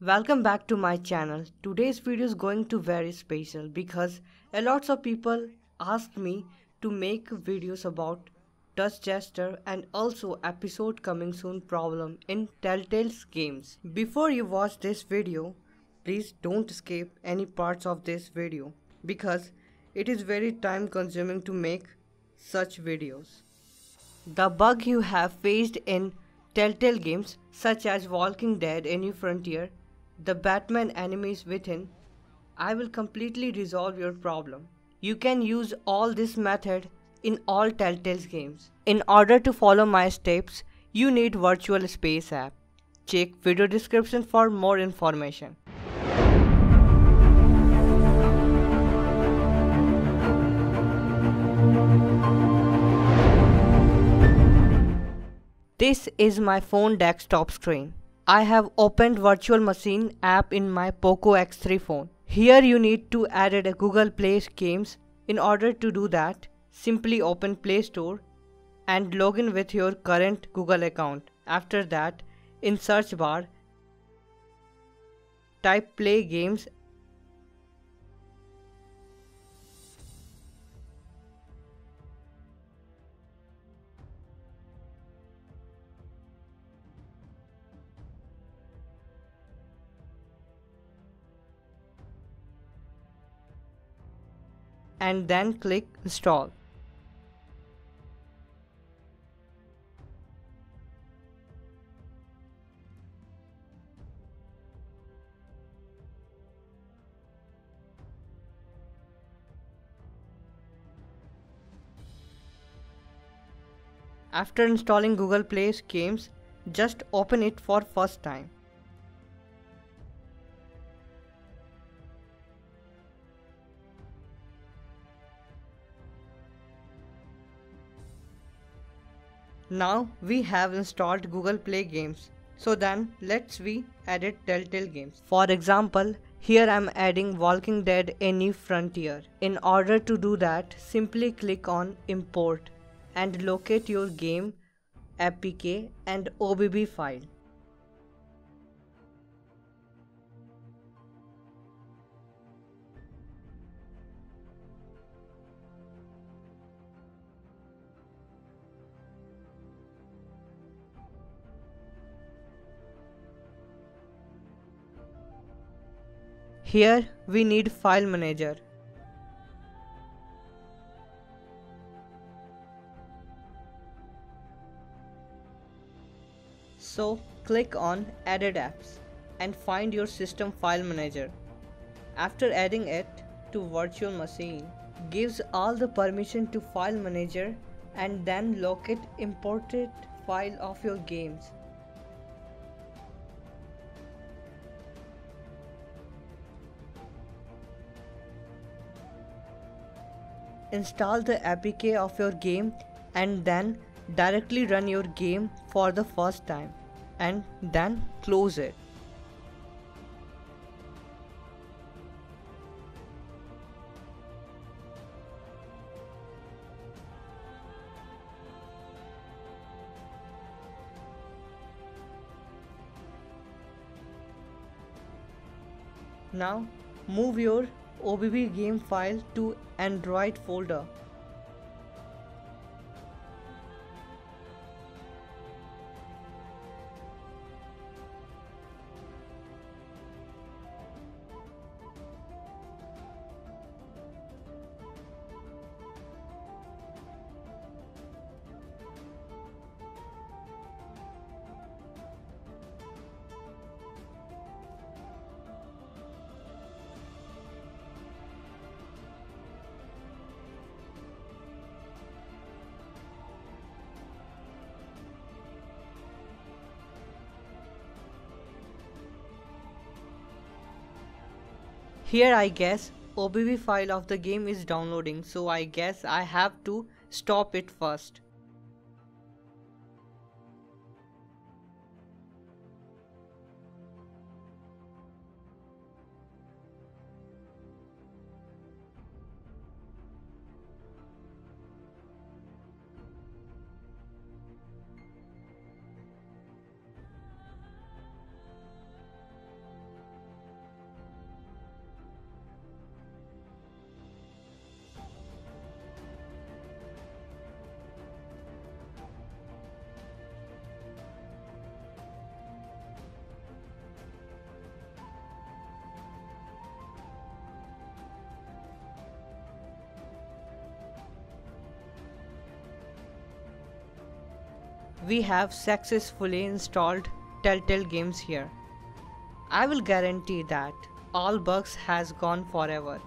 Welcome back to my channel. Today's video is going to very special because a lots of people asked me to make videos about touch gesture and also episode coming soon problem in Telltale's games. Before you watch this video, please don't skip any parts of this video because it is very time consuming to make such videos. The bug you have faced in Telltale games such as Walking Dead, A New Frontier, the Batman enemies within, I will completely resolve your problem. You can use all this method in all Telltale's games. In order to follow my steps, you need Virtual Space app. Check video description for more information. This is my phone desktop screen. I have opened Virtual Machine app in my Poco X3 phone. Here you need to add a Google Play Games. In order to do that, simply open Play Store and log in with your current Google account. After that, in search bar, type Play Games and then click Install. After installing Google Play Games, just open it for first time. Now we have installed Google Play Games. So then let's edit Telltale games. For example, here I'm adding Walking Dead A New Frontier. In order to do that, simply click on Import and locate your game, APK and OBB file. Here we need File Manager. So click on Added Apps and find your system file manager. After adding it to virtual machine, gives all the permission to file manager and then locate imported file of your games. Install the APK of your game and then directly run your game for the first time and then close it. Now move your OBB game file to Android folder. Here I guess OBB file of the game is downloading, so I guess I have to stop it first. we have successfully installed Telltale games here. I will guarantee that all bugs has gone forever.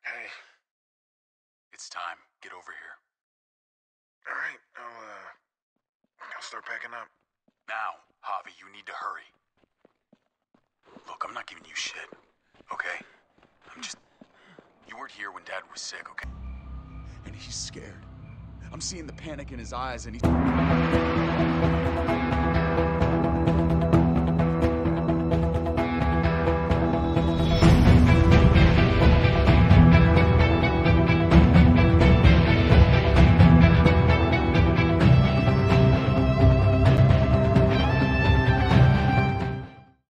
Hey. It's time. Get over here. Alright, I'll start packing up. Now, Javi, you need to hurry. Look, I'm not giving you shit, okay? You weren't here when Dad was sick, okay? And he's scared. I'm seeing the panic in his eyes, and he's...